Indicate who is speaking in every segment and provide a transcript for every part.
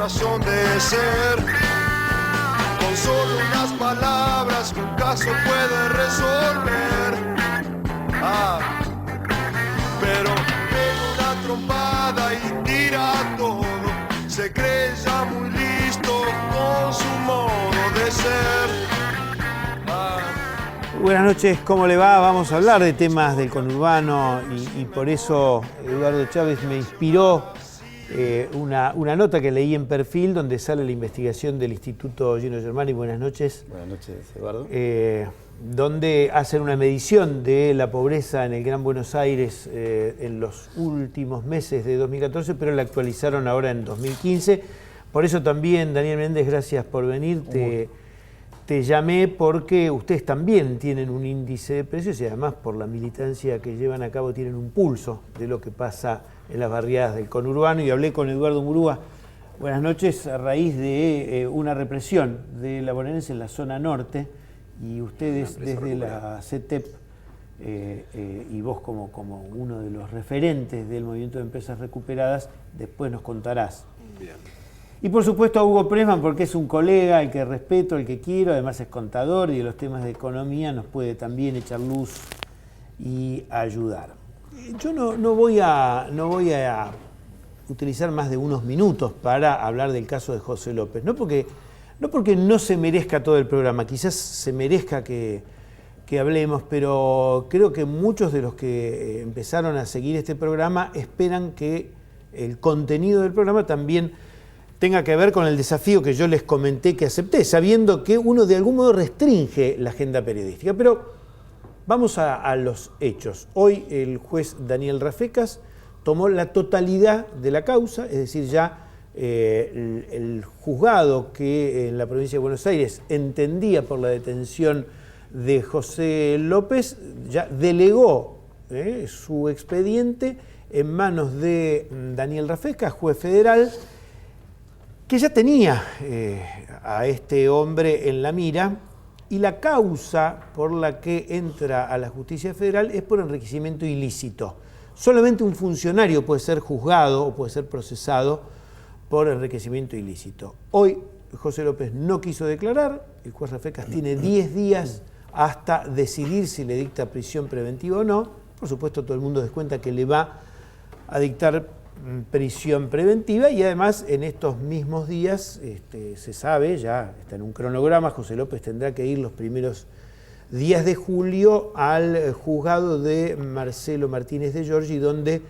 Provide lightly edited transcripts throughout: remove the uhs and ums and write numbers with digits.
Speaker 1: razón de ser. Con solo unas palabras un caso puede resolver. Pero pega una trompada y tira todo. Se cree ya muy listo con su modo de ser.
Speaker 2: Buenas noches, ¿cómo le va? Vamos a hablar de temas del conurbano y por eso Eduardo Chávez me inspiró una nota que leí en Perfil donde sale la investigación del Instituto Gino Germani. Buenas noches.
Speaker 3: Buenas noches, Eduardo.
Speaker 2: Donde hacen una medición de la pobreza en el Gran Buenos Aires en los últimos meses de 2014, pero la actualizaron ahora en 2015. Por eso también, Daniel Méndez, gracias por venir. Te llamé porque ustedes también tienen un índice de precios y además por la militancia que llevan a cabo tienen un pulso de lo que pasa en las barriadas del conurbano. Y hablé con Eduardo Murúa, buenas noches, a raíz de una represión de la bonaerense en la zona norte, y ustedes desde la CETEP y vos como uno de los referentes del movimiento de empresas recuperadas, después nos contarás.
Speaker 3: Bien.
Speaker 2: Y por supuesto a Hugo Pressman, porque es un colega, el que respeto, el que quiero, además es contador y de los temas de economía nos puede también echar luz y ayudar. Yo no voy a utilizar más de unos minutos para hablar del caso de José López, no porque no se merezca todo el programa, quizás se merezca que hablemos, pero creo que muchos de los que empezaron a seguir este programa esperan que el contenido del programa también tenga que ver con el desafío que yo les comenté que acepté, sabiendo que uno de algún modo restringe la agenda periodística. Pero vamos a los hechos. Hoy el juez Daniel Rafecas tomó la totalidad de la causa, es decir, ya el juzgado que en la provincia de Buenos Aires entendía por la detención de José López, ya delegó su expediente en manos de Daniel Rafecas, juez federal, que ya tenía a este hombre en la mira, y la causa por la que entra a la justicia federal es por enriquecimiento ilícito. Solamente un funcionario puede ser juzgado o puede ser procesado por enriquecimiento ilícito. Hoy José López no quiso declarar, el juez Rafecas tiene 10 días hasta decidir si le dicta prisión preventiva o no. Por supuesto, todo el mundo descuenta que le va a dictar prisión preventiva, y además en estos mismos días se sabe, ya está en un cronograma, José López tendrá que ir los primeros días de julio al juzgado de Marcelo Martínez de Giorgi, donde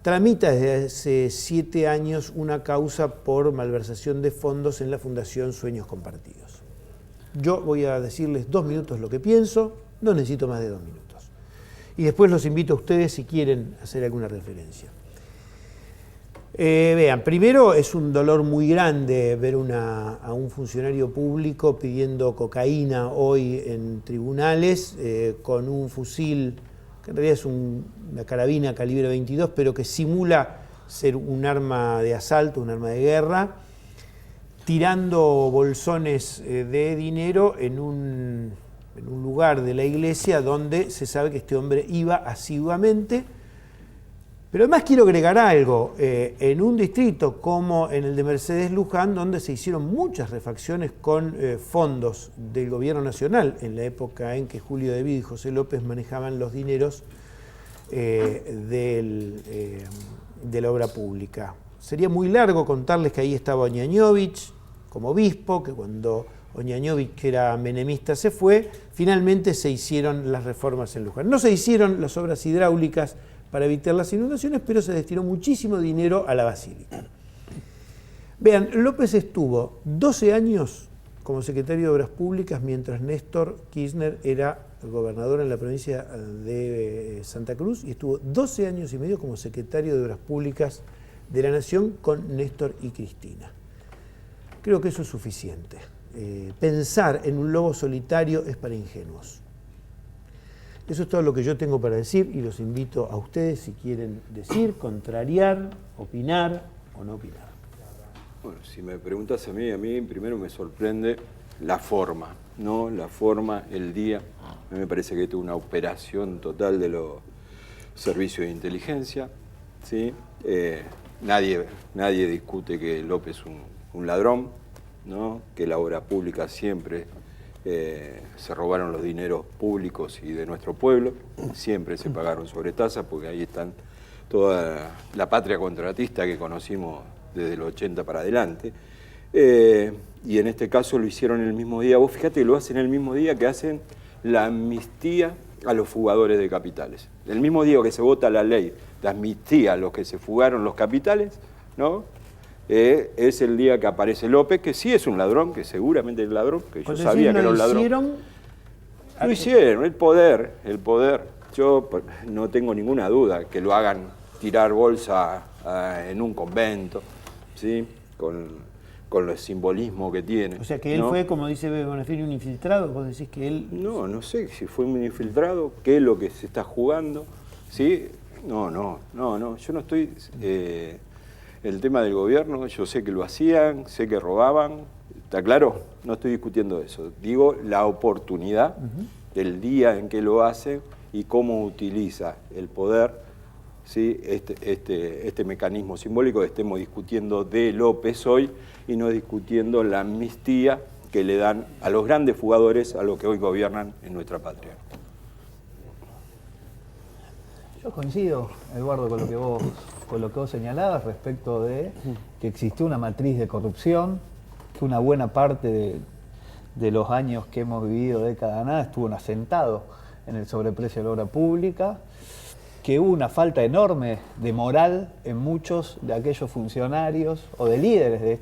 Speaker 2: tramita desde hace 7 años una causa por malversación de fondos en la Fundación Sueños Compartidos. Yo voy a decirles 2 minutos lo que pienso, no necesito más de 2 minutos. Y después los invito a ustedes si quieren hacer alguna referencia. Vean, primero es un dolor muy grande ver a un funcionario público pidiendo cocaína hoy en tribunales con un fusil, que en realidad es una carabina calibre 22, pero que simula ser un arma de asalto, un arma de guerra, tirando bolsones de dinero en un lugar de la iglesia donde se sabe que este hombre iba asiduamente. Pero además quiero agregar algo, en un distrito como en el de Mercedes Luján, donde se hicieron muchas refacciones con fondos del gobierno nacional, en la época en que Julio De Vido y José López manejaban los dineros de la obra pública. Sería muy largo contarles que ahí estaba Oñañovich como obispo, que cuando Oñañovich, que era menemista, se fue, finalmente se hicieron las reformas en Luján. No se hicieron las obras hidráulicas para evitar las inundaciones, pero se destinó muchísimo dinero a la basílica. Vean, López estuvo 12 años como secretario de Obras Públicas mientras Néstor Kirchner era gobernador en la provincia de Santa Cruz, y estuvo 12 años y medio como secretario de Obras Públicas de la Nación con Néstor y Cristina. Creo que eso es suficiente. Pensar en un lobo solitario es para ingenuos. Eso es todo lo que yo tengo para decir y los invito a ustedes si quieren decir, contrariar, opinar o no opinar.
Speaker 3: Bueno, si me preguntas a mí primero me sorprende la forma, ¿no? La forma, el día. A mí me parece que esto es una operación total de los servicios de inteligencia, ¿sí? Nadie discute que López es un ladrón, ¿no? Que la obra pública siempre se robaron los dineros públicos y de nuestro pueblo, siempre se pagaron sobretasas porque ahí están toda la patria contratista que conocimos desde el 80 para adelante. Y en este caso lo hicieron el mismo día. Vos fíjate que lo hacen el mismo día que hacen la amnistía a los fugadores de capitales. El mismo día que se vota la ley de amnistía a los que se fugaron los capitales, ¿no? Es el día que aparece López, que sí es un ladrón, que seguramente es ladrón, que yo sabía que era un ladrón. Lo hicieron, el poder. Yo no tengo ninguna duda que lo hagan tirar bolsa en un convento, ¿sí? Con el simbolismo que tiene.
Speaker 2: O sea, que él fue, como dice Bonafini, un infiltrado. Vos decís que él...
Speaker 3: No sé si fue un infiltrado, qué es lo que se está jugando, ¿sí? No, yo no estoy... el tema del gobierno, yo sé que lo hacían, sé que robaban, ¿está claro? No estoy discutiendo eso. Digo la oportunidad del día en que lo hace y cómo utiliza el poder, ¿sí? Este mecanismo simbólico que estemos discutiendo de López hoy y no discutiendo la amnistía que le dan a los grandes fugadores, a los que hoy gobiernan en nuestra patria.
Speaker 4: Yo coincido, Eduardo, con lo que vos señalabas respecto de que existió una matriz de corrupción, que una buena parte de los años que hemos vivido, década nada, estuvo asentado en el sobreprecio de la obra pública, que hubo una falta enorme de moral en muchos de aquellos funcionarios o de líderes de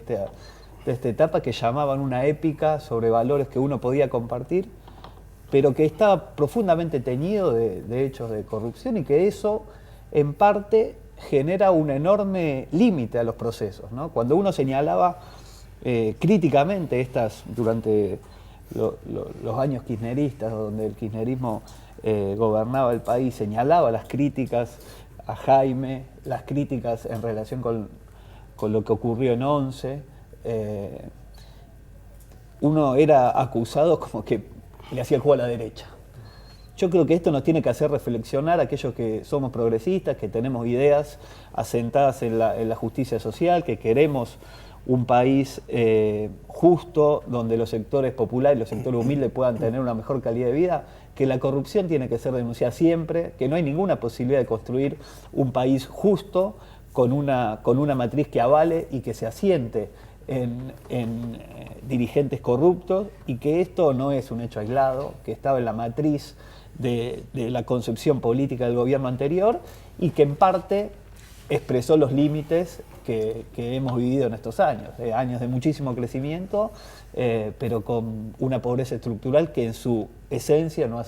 Speaker 4: esta etapa que llamaban una épica sobre valores que uno podía compartir, pero que estaba profundamente teñido de hechos de corrupción y que eso, en parte, genera un enorme límite a los procesos, ¿no? Cuando uno señalaba críticamente durante los años kirchneristas, donde el kirchnerismo gobernaba el país, señalaba las críticas a Jaime, las críticas en relación con lo que ocurrió en 11, uno era acusado como que le hacía el juego a la derecha. Yo creo que esto nos tiene que hacer reflexionar a aquellos que somos progresistas, que tenemos ideas asentadas en la justicia social, que queremos un país justo, donde los sectores populares y los sectores humildes puedan tener una mejor calidad de vida, que la corrupción tiene que ser denunciada siempre, que no hay ninguna posibilidad de construir un país justo con una matriz que avale y que se asiente en dirigentes corruptos, y que esto no es un hecho aislado, que estaba en la matriz de la concepción política del gobierno anterior y que en parte expresó los límites que hemos vivido en estos años, años de muchísimo crecimiento, pero con una pobreza estructural que en su esencia no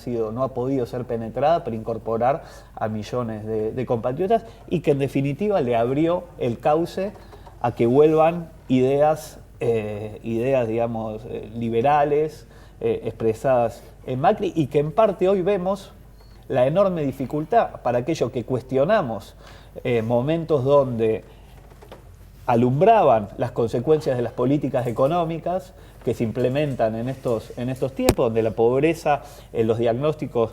Speaker 4: ha podido ser penetrada para incorporar a millones de compatriotas, y que en definitiva le abrió el cauce a que vuelvan ideas digamos, liberales, expresadas en Macri, y que en parte hoy vemos la enorme dificultad para aquellos que cuestionamos momentos donde alumbraban las consecuencias de las políticas económicas que se implementan en estos tiempos, donde la pobreza, los diagnósticos,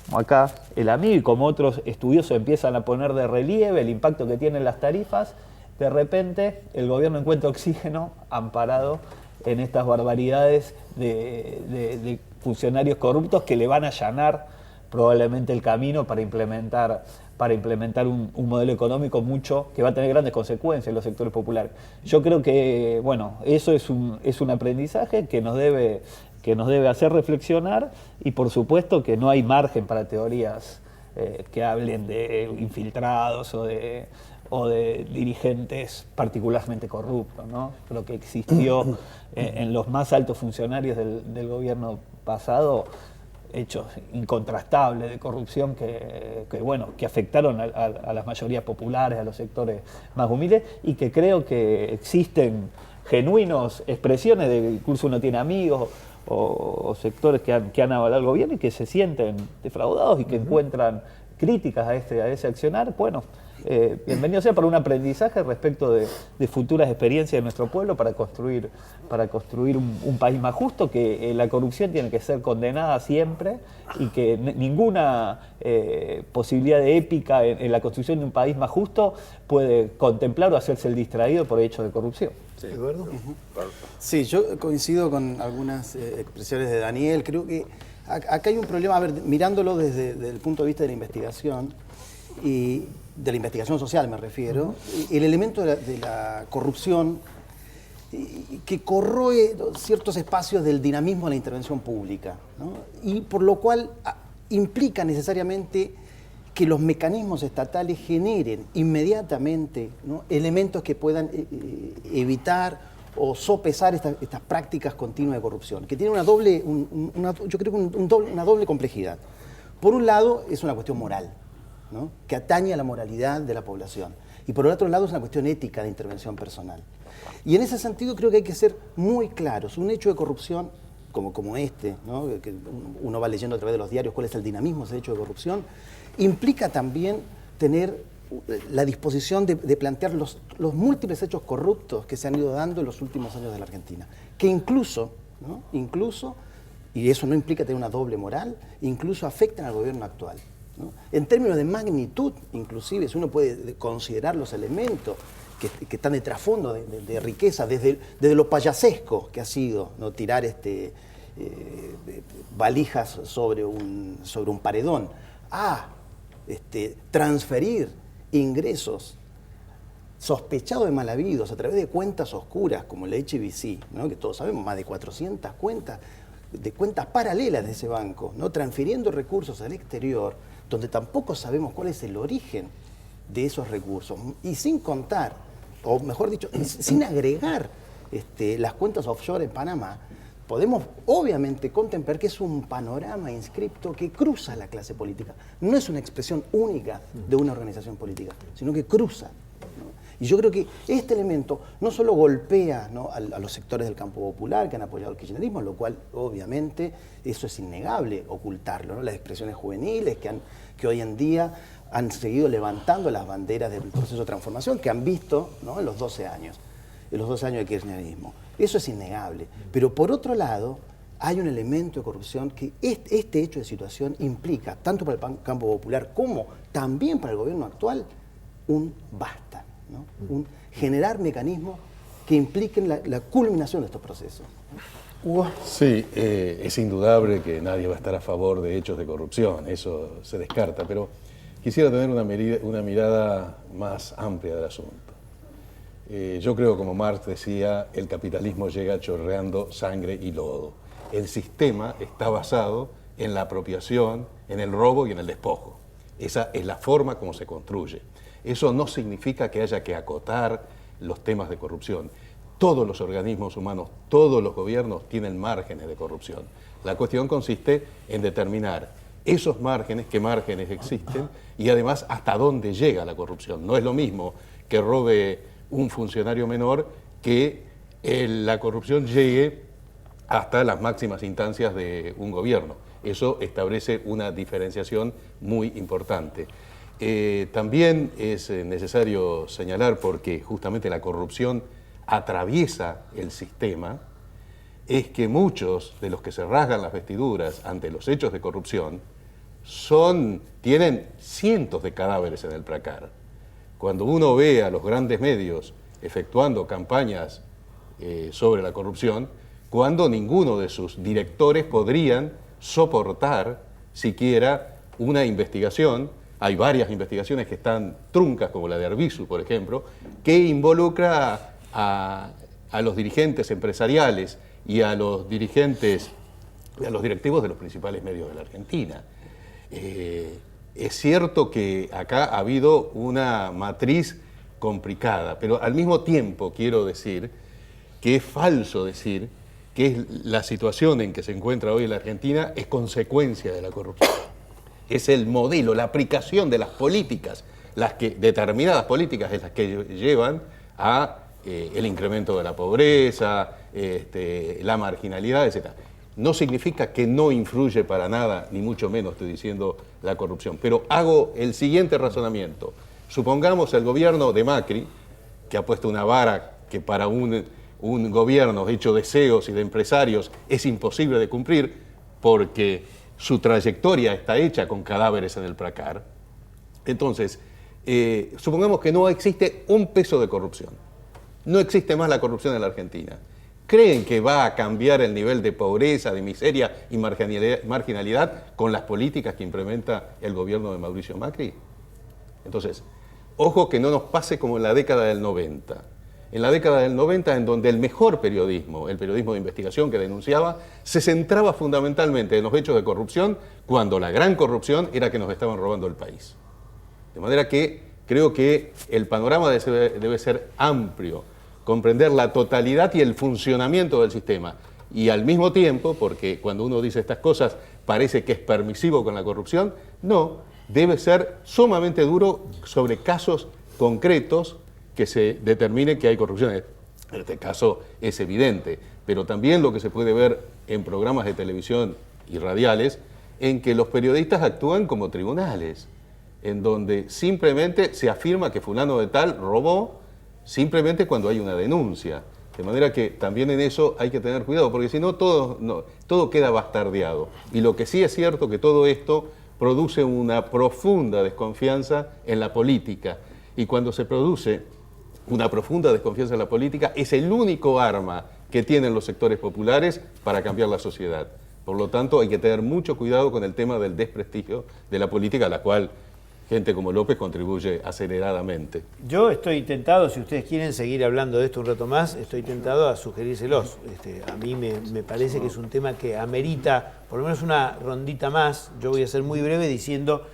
Speaker 4: como acá el amigo y como otros estudiosos empiezan a poner de relieve el impacto que tienen las tarifas. De repente el gobierno encuentra oxígeno amparado en estas barbaridades de funcionarios corruptos que le van a allanar probablemente el camino para implementar un modelo económico que va a tener grandes consecuencias en los sectores populares. Yo creo que, bueno, eso es un aprendizaje que nos debe hacer reflexionar, y por supuesto que no hay margen para teorías que hablen de infiltrados o de dirigentes particularmente corruptos, ¿no? Creo que existió en los más altos funcionarios del gobierno pasado hechos incontrastables de corrupción que afectaron a las mayorías populares, a los sectores más humildes, y que creo que existen genuinos expresiones de que incluso uno tiene amigos o sectores que han avalado el gobierno y que se sienten defraudados y que encuentran críticas a ese accionar, bueno, bienvenido sea para un aprendizaje respecto de futuras experiencias de nuestro pueblo para construir un país más justo, que la corrupción tiene que ser condenada siempre y que ninguna posibilidad de épica en la construcción de un país más justo puede contemplar o hacerse el distraído por hechos de corrupción.
Speaker 3: Sí.
Speaker 5: ¿Eduardo? Sí, yo coincido con algunas expresiones de Daniel. Creo que acá hay un problema, a ver, mirándolo desde el punto de vista de la investigación, y de la investigación social me refiero, el elemento de la corrupción que corroe ciertos espacios del dinamismo de la intervención pública, ¿no? Y por lo cual implica necesariamente que los mecanismos estatales generen inmediatamente, ¿no?, elementos que puedan evitar o sopesar estas prácticas continuas de corrupción, que tienen yo creo que una doble complejidad. Por un lado, es una cuestión moral, ¿no?, que atañe a la moralidad de la población. Y por el otro lado es una cuestión ética de intervención personal. Y en ese sentido creo que hay que ser muy claros. Un hecho de corrupción como este, ¿no?, que uno va leyendo a través de los diarios cuál es el dinamismo de ese hecho de corrupción, implica también tener la disposición de plantear los múltiples hechos corruptos que se han ido dando en los últimos años de la Argentina. Que incluso, y eso no implica tener una doble moral, incluso afectan al gobierno actual, ¿no? En términos de magnitud, inclusive, si uno puede considerar los elementos que están de trasfondo de riqueza, desde lo payasesco que ha sido, ¿no?, tirar valijas sobre un paredón, a transferir ingresos sospechados de mal habidos a través de cuentas oscuras como la HBC, ¿no?, que todos sabemos, más de 400 cuentas paralelas de ese banco, ¿no?, transfiriendo recursos al exterior, donde tampoco sabemos cuál es el origen de esos recursos, y sin contar, o mejor dicho, sin agregar las cuentas offshore en Panamá, podemos obviamente contemplar que es un panorama inscripto que cruza la clase política. No es una expresión única de una organización política, sino que cruza, ¿no? Y yo creo que este elemento no solo golpea, ¿no?, a los sectores del campo popular que han apoyado el kirchnerismo, lo cual obviamente eso es innegable ocultarlo, ¿no? Las expresiones juveniles que hoy en día han seguido levantando las banderas del proceso de transformación que han visto, ¿no?, en los 12 años de kirchnerismo. Eso es innegable. Pero por otro lado, hay un elemento de corrupción que este hecho de situación implica, tanto para el campo popular como también para el gobierno actual, un basta, ¿no?, un generar mecanismos que impliquen la culminación de estos procesos.
Speaker 2: Hugo.
Speaker 6: Sí, es indudable que nadie va a estar a favor de hechos de corrupción, eso se descarta, pero quisiera tener una mirada más amplia del asunto. Yo creo, como Marx decía, el capitalismo llega chorreando sangre y lodo. El sistema está basado en la apropiación, en el robo y en el despojo. Esa es la forma como se construye. Eso no significa que haya que acotar los temas de corrupción. Todos los organismos humanos, todos los gobiernos tienen márgenes de corrupción. La cuestión consiste en determinar esos márgenes, qué márgenes existen y además hasta dónde llega la corrupción. No es lo mismo que robe un funcionario menor que la corrupción llegue hasta las máximas instancias de un gobierno. Eso establece una diferenciación muy importante. También es necesario señalar, porque justamente la corrupción atraviesa el sistema, es que muchos de los que se rasgan las vestiduras ante los hechos de corrupción tienen cientos de cadáveres en el placar. Cuando uno ve a los grandes medios efectuando campañas sobre la corrupción, cuando ninguno de sus directores podrían soportar siquiera una investigación. Hay varias investigaciones que están truncas, como la de Arbizu, por ejemplo, que involucra a los dirigentes empresariales y a los directivos de los principales medios de la Argentina. Es cierto que acá ha habido una matriz complicada, pero al mismo tiempo quiero decir que es falso decir que la situación en que se encuentra hoy la Argentina es consecuencia de la corrupción. Es el modelo, la aplicación de las políticas, determinadas políticas es las que llevan a el incremento de la pobreza, la marginalidad, etc. no significa que no influye para nada, ni mucho menos estoy diciendo la corrupción. Pero hago el siguiente razonamiento. Supongamos el gobierno de Macri, que ha puesto una vara que para un gobierno hecho de CEOs y de empresarios es imposible de cumplir, porque su trayectoria está hecha con cadáveres en el placar. Entonces, supongamos que no existe un peso de corrupción. No existe más la corrupción en la Argentina. ¿Creen que va a cambiar el nivel de pobreza, de miseria y marginalidad con las políticas que implementa el gobierno de Mauricio Macri? Entonces, ojo que no nos pase como en la década del 90. En la década del 90, en donde el mejor periodismo, el periodismo de investigación que denunciaba, se centraba fundamentalmente en los hechos de corrupción, cuando la gran corrupción era que nos estaban robando el país. De manera que creo que el panorama debe ser amplio, comprender la totalidad y el funcionamiento del sistema. Y al mismo tiempo, porque cuando uno dice estas cosas parece que es permisivo con la corrupción, no, debe ser sumamente duro sobre casos concretos que se determine que hay corrupción. En este caso es evidente, pero también lo que se puede ver en programas de televisión y radiales, en que los periodistas actúan como tribunales, en donde simplemente se afirma que fulano de tal robó, simplemente cuando hay una denuncia. De manera que también en eso hay que tener cuidado, porque si no, todo queda bastardeado. Y lo que sí es cierto que todo esto produce una profunda desconfianza en la política. Y cuando se produce una profunda desconfianza en la política, es el único arma que tienen los sectores populares para cambiar la sociedad. Por lo tanto, hay que tener mucho cuidado con el tema del desprestigio de la política, a la cual gente como López contribuye aceleradamente.
Speaker 2: Yo estoy tentado, si ustedes quieren seguir hablando de esto un rato más, estoy tentado a sugerírselos. A mí me parece que es un tema que amerita por lo menos una rondita más. Yo voy a ser muy breve diciendo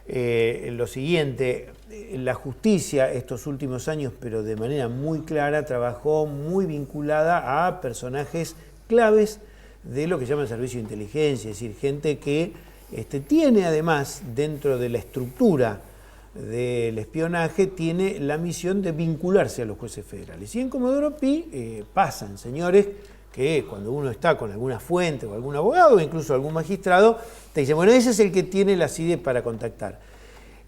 Speaker 2: lo siguiente. La justicia estos últimos años, pero de manera muy clara, trabajó muy vinculada a personajes claves de lo que llama el servicio de inteligencia, es decir, gente que tiene además dentro de la estructura del espionaje, tiene la misión de vincularse a los jueces federales. Y en Comodoro Pi pasan señores que cuando uno está con alguna fuente o algún abogado o incluso algún magistrado, te dicen, bueno, ese es el que tiene la CIDE para contactar.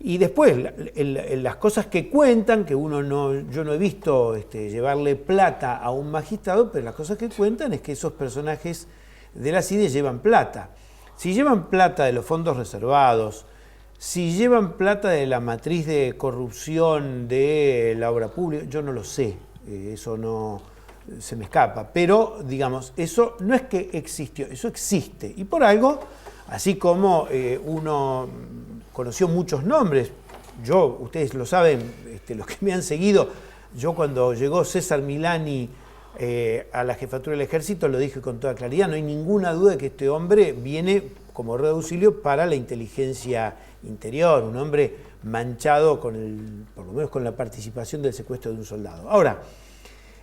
Speaker 2: Y después, las cosas que cuentan, que yo no he visto llevarle plata a un magistrado, pero las cosas que cuentan es que esos personajes de la CIDE llevan plata. Si llevan plata de los fondos reservados, si llevan plata de la matriz de corrupción de la obra pública, yo no lo sé, eso no se me escapa, pero digamos, eso no es que existió, eso existe. Y por algo, así como uno conoció muchos nombres, ustedes lo saben, los que me han seguido, yo cuando llegó César Milani a la jefatura del ejército, lo dije con toda claridad, no hay ninguna duda de que este hombre viene como red de auxilio para la inteligencia interior, un hombre manchado por lo menos con la participación del secuestro de un soldado. Ahora,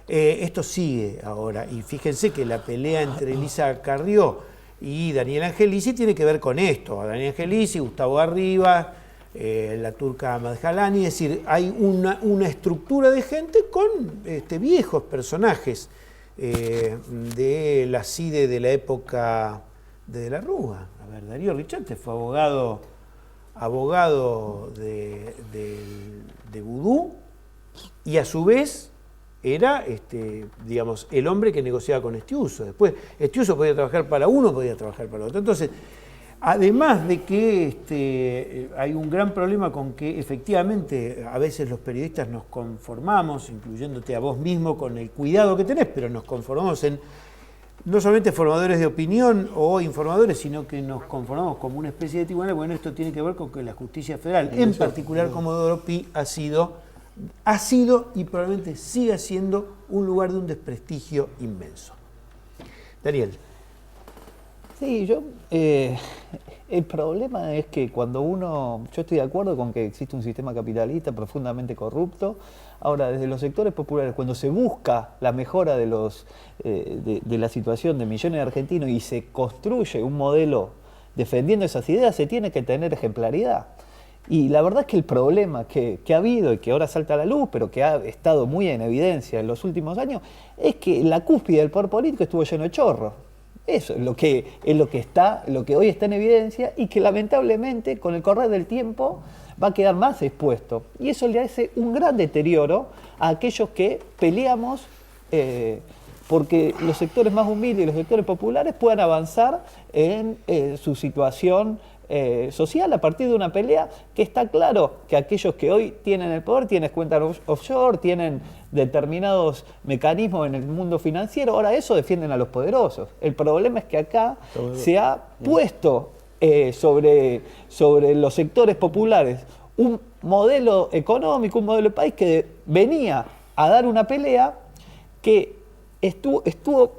Speaker 2: esto sigue ahora, y fíjense que la pelea entre Elisa Carrió y Daniel Angelici tiene que ver con esto. Daniel Angelici, Gustavo Arribas, la turca Madjalani, es decir, hay una estructura de gente con viejos personajes de la CIDE de la época de la Rúa. A ver, Darío Richante fue abogado de Vudú y a su vez era digamos, el hombre que negociaba con Estiuso. Después Estiuso podía trabajar para uno, podía trabajar para otro. Entonces, además de que hay un gran problema con que efectivamente a veces los periodistas nos conformamos, incluyéndote a vos mismo con el cuidado que tenés, pero nos conformamos en no solamente formadores de opinión o informadores, sino que nos conformamos como una especie de tribunal. Bueno, esto tiene que ver con que la justicia federal, en particular Comodoro Pi, ha sido y probablemente siga siendo un lugar de un desprestigio inmenso. Daniel.
Speaker 4: Sí, el problema es que yo estoy de acuerdo con que existe un sistema capitalista profundamente corrupto. Ahora, desde los sectores populares, cuando se busca la mejora de la situación de millones de argentinos y se construye un modelo defendiendo esas ideas, se tiene que tener ejemplaridad. Y la verdad es que el problema que ha habido y que ahora salta a la luz, pero que ha estado muy en evidencia en los últimos años, es que la cúspide del poder político estuvo lleno de chorros. Eso es lo que hoy está en evidencia y que lamentablemente con el correr del tiempo va a quedar más expuesto. Y eso le hace un gran deterioro a aquellos que peleamos porque los sectores más humildes y los sectores populares puedan avanzar en su situación social a partir de una pelea que está claro que aquellos que hoy tienen el poder tienen cuentas offshore, tienen determinados mecanismos en el mundo financiero, ahora eso defienden a los poderosos. El problema es que acá se ha puesto sobre los sectores populares un modelo económico, un modelo de país que venía a dar una pelea que estuvo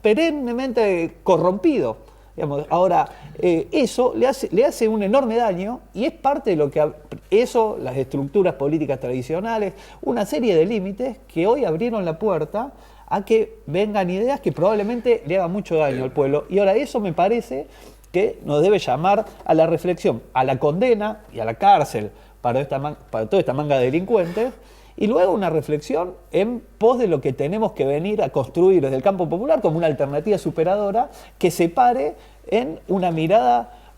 Speaker 4: perennemente corrompido. Digamos, ahora, eso le hace un enorme daño y es parte de lo que las estructuras políticas tradicionales, una serie de límites que hoy abrieron la puerta a que vengan ideas que probablemente le hagan mucho daño al pueblo. Y ahora eso me parece que nos debe llamar a la reflexión, a la condena y a la cárcel para toda esta manga de delincuentes, y luego una reflexión en pos de lo que tenemos que venir a construir desde el campo popular como una alternativa superadora que se pare en una mirada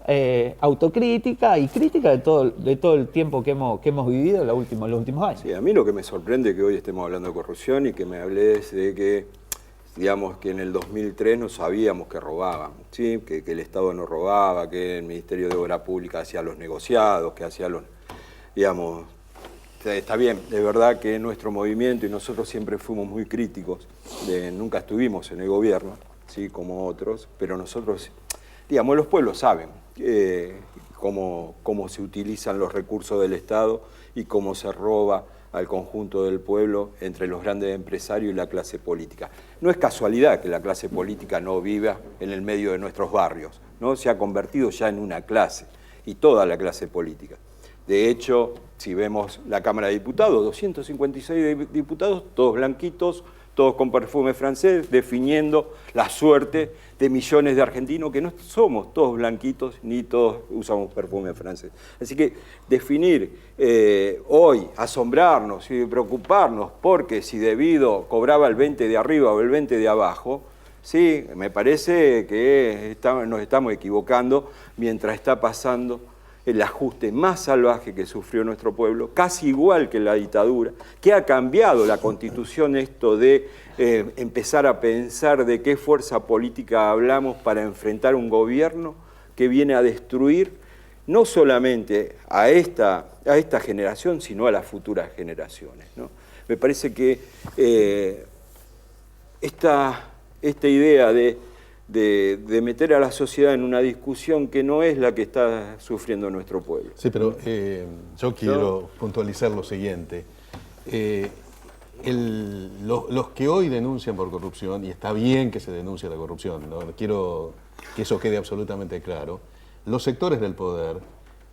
Speaker 4: autocrítica y crítica de todo el tiempo que hemos vivido en los últimos años.
Speaker 3: Sí, a mí lo que me sorprende es que hoy estemos hablando de corrupción y que me hables de que, digamos, que en el 2003 no sabíamos que robaban, ¿sí? Que el Estado no robaba, que el Ministerio de Obra Pública hacía los negociados, que hacía los, digamos... Está bien, de verdad que nuestro movimiento y nosotros siempre fuimos muy críticos, nunca estuvimos en el gobierno, ¿sí? Como otros, pero nosotros, digamos, los pueblos saben cómo se utilizan los recursos del Estado y cómo se roba al conjunto del pueblo entre los grandes empresarios y la clase política. No es casualidad que la clase política no viva en el medio de nuestros barrios, ¿no? Se ha convertido ya en una clase, y toda la clase política. De hecho, si vemos la Cámara de Diputados, 256 diputados, todos blanquitos, todos con perfume francés, definiendo la suerte de millones de argentinos que no somos todos blanquitos ni todos usamos perfume francés. Así que definir hoy, asombrarnos y preocuparnos porque si debido cobraba el 20 de arriba o el 20 de abajo, sí, me parece que nos estamos equivocando mientras está pasando el ajuste más salvaje que sufrió nuestro pueblo, casi igual que la dictadura, que ha cambiado la Constitución esto de empezar a pensar de qué fuerza política hablamos para enfrentar un gobierno que viene a destruir no solamente a esta generación, sino a las futuras generaciones, ¿no? Me parece que esta idea de meter a la sociedad en una discusión que no es la que está sufriendo nuestro pueblo.
Speaker 6: Sí, pero yo quiero puntualizar lo siguiente. Los que hoy denuncian por corrupción, y está bien que se denuncie la corrupción, ¿no? Quiero que eso quede absolutamente claro, los sectores del poder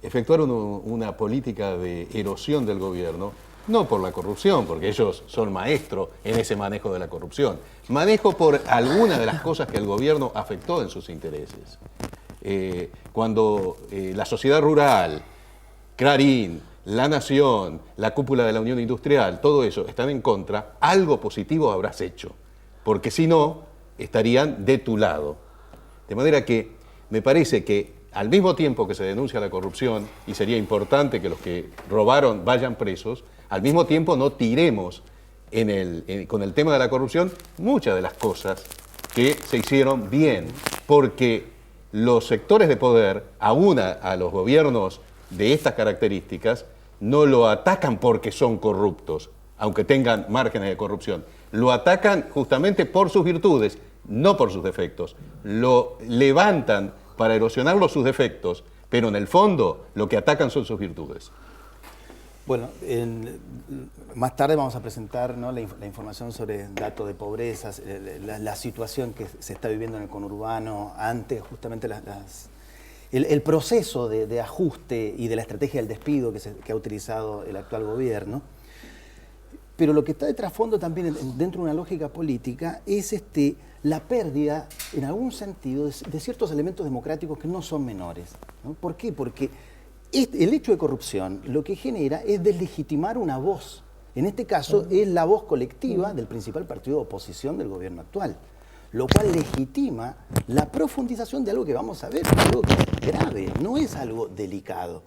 Speaker 6: efectuaron una política de erosión del gobierno, no por la corrupción, porque ellos son maestros en ese manejo de la corrupción. Manejo por alguna de las cosas que el gobierno afectó en sus intereses. Cuando la sociedad rural, Clarín, La Nación, la cúpula de la Unión Industrial, todo eso están en contra, algo positivo habrás hecho, porque si no, estarían de tu lado. De manera que me parece que al mismo tiempo que se denuncia la corrupción, y sería importante que los que robaron vayan presos, al mismo tiempo no tiremos con el tema de la corrupción muchas de las cosas que se hicieron bien, porque los sectores de poder, aún a los gobiernos de estas características, no lo atacan porque son corruptos, aunque tengan márgenes de corrupción. Lo atacan justamente por sus virtudes, no por sus defectos. Lo levantan para erosionarlo sus defectos, pero en el fondo lo que atacan son sus virtudes.
Speaker 5: Bueno, más tarde vamos a presentar, ¿no?, la información sobre datos de pobreza, la situación que se está viviendo en el conurbano ante justamente el proceso de ajuste y de la estrategia del despido que ha utilizado el actual gobierno. Pero lo que está de trasfondo también dentro de una lógica política es la pérdida, en algún sentido, de ciertos elementos democráticos que no son menores, ¿no? ¿Por qué? Porque el hecho de corrupción lo que genera es deslegitimar una voz. En este caso es la voz colectiva del principal partido de oposición del gobierno actual. lo cual legitima la profundización de algo que vamos a ver, algo que es grave, no es algo delicado.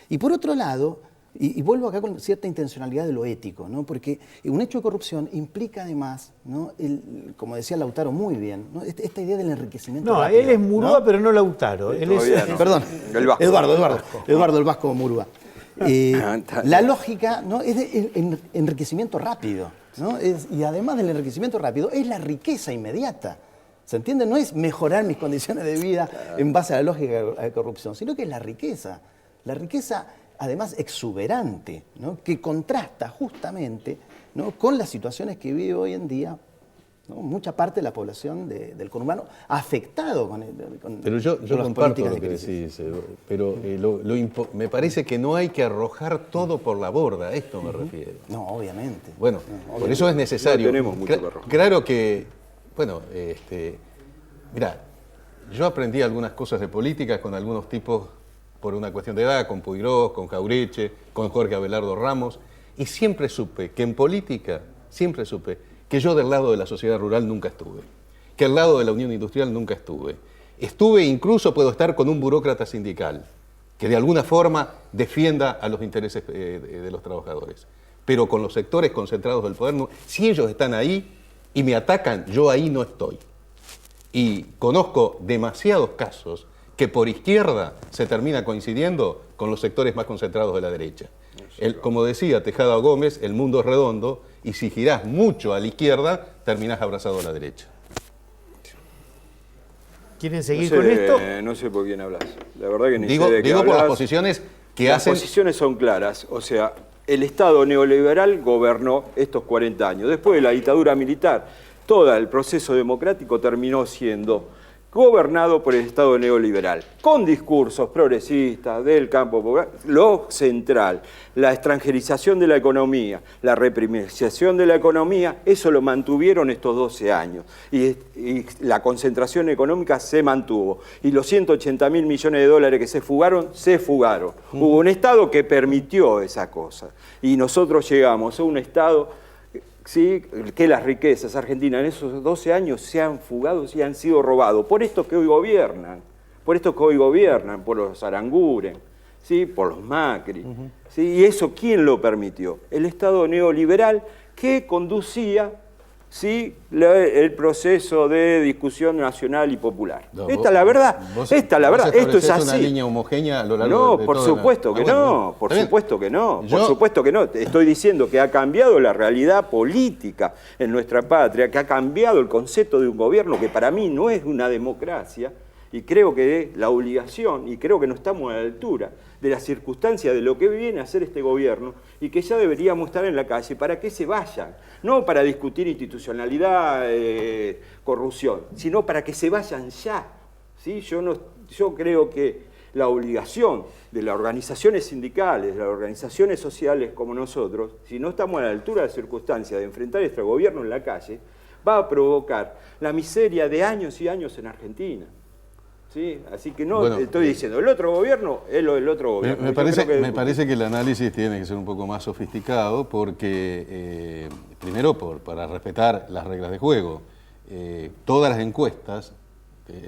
Speaker 5: Y por otro lado, y vuelvo acá con cierta intencionalidad de lo ético, ¿no? Porque un hecho de corrupción implica además, ¿no? Como decía Lautaro muy bien, ¿no? Esta idea del enriquecimiento
Speaker 2: No,
Speaker 5: rápido,
Speaker 2: él es Murúa,
Speaker 5: ¿no?
Speaker 2: pero no Lautaro. Él es,
Speaker 3: Todavía no.
Speaker 5: Perdón,
Speaker 3: El Vasco.
Speaker 5: Eduardo el Vasco Murúa. La lógica, ¿no? Es de enriquecimiento rápido, ¿no? Y además del enriquecimiento rápido, es la riqueza inmediata. ¿Se entiende? No es mejorar mis condiciones de vida en base a la lógica de corrupción, sino que es la riqueza. La riqueza, además, exuberante, ¿no? Que contrasta justamente, ¿no? Con las situaciones que vive hoy en día, ¿no? Mucha parte de la población del conurbano afectado con
Speaker 6: Pero yo
Speaker 5: con las
Speaker 6: comparto
Speaker 5: políticas
Speaker 6: lo
Speaker 5: de
Speaker 6: que
Speaker 5: crisis.
Speaker 6: decís, pero me parece que no hay que arrojar todo por la borda, a esto me refiero.
Speaker 5: No, obviamente.
Speaker 6: Bueno, por eso es necesario.
Speaker 3: No tenemos mucho que arrojar.
Speaker 6: Claro que, bueno, mirá, yo aprendí algunas cosas de política con algunos tipos por una cuestión de edad, con Puigros, con Jaureche, con Jorge Abelardo Ramos, y siempre supe que en política, que yo del lado de la sociedad rural nunca estuve, que al lado de la Unión Industrial nunca estuve. Incluso puedo estar con un burócrata sindical, que de alguna forma defienda a los intereses de los trabajadores. Pero con los sectores concentrados del poder, si ellos están ahí y me atacan, yo ahí no estoy. Y conozco demasiados casos que por izquierda se termina coincidiendo con los sectores más concentrados de la derecha. Como decía Tejada Gómez, el mundo es redondo y si girás mucho a la izquierda, terminás abrazado a la derecha.
Speaker 2: ¿Quieren seguir
Speaker 3: No sé,
Speaker 2: con esto?
Speaker 3: No sé por quién hablas. La verdad que ni
Speaker 6: Digo
Speaker 3: sé de qué
Speaker 6: por las
Speaker 3: hablas.
Speaker 6: posiciones que
Speaker 3: Las
Speaker 6: hacen...
Speaker 3: posiciones son claras. O sea, el Estado neoliberal gobernó estos 40 años. Después de la dictadura militar, todo el proceso democrático terminó siendo gobernado por el Estado neoliberal, con discursos progresistas del campo popular. Lo central, la extranjerización de la economía, la reprimización de la economía, eso lo mantuvieron estos 12 años. Y la concentración económica se mantuvo. Y los 180.000 millones de dólares que se fugaron, se fugaron. Hubo un Estado que permitió esa cosa. Y nosotros llegamos a un Estado... ¿sí? Que las riquezas argentinas en esos 12 años se han fugado y han sido robados por estos que hoy gobiernan, por los Aranguren, ¿sí? Por los Macri. ¿Sí? ¿Y eso quién lo permitió? El Estado neoliberal que conducía, ¿sí? El proceso de discusión nacional y popular.
Speaker 6: No,
Speaker 3: esta es la verdad, esto es así.
Speaker 6: ¿Una línea homogénea a lo largo
Speaker 3: No,
Speaker 6: de
Speaker 3: por
Speaker 6: toda
Speaker 3: supuesto que no, por supuesto que no, por supuesto que no. Estoy diciendo que ha cambiado la realidad política en nuestra patria, que ha cambiado el concepto de un gobierno que para mí no es una democracia, y creo que la obligación, y creo que no estamos a la altura de las circunstancias de lo que viene a hacer este gobierno, y que ya deberíamos estar en la calle para que se vayan, no para discutir institucionalidad, corrupción, sino para que se vayan ya. ¿Sí? Yo creo que la obligación de las organizaciones sindicales, de las organizaciones sociales como nosotros, si no estamos a la altura de las circunstancias de enfrentar este gobierno en la calle, va a provocar la miseria de años y años en Argentina. ¿Sí? Así que no estoy diciendo, el otro gobierno es lo del otro gobierno.
Speaker 6: Me parece que el análisis tiene que ser un poco más sofisticado porque, primero, para respetar las reglas de juego, todas las encuestas,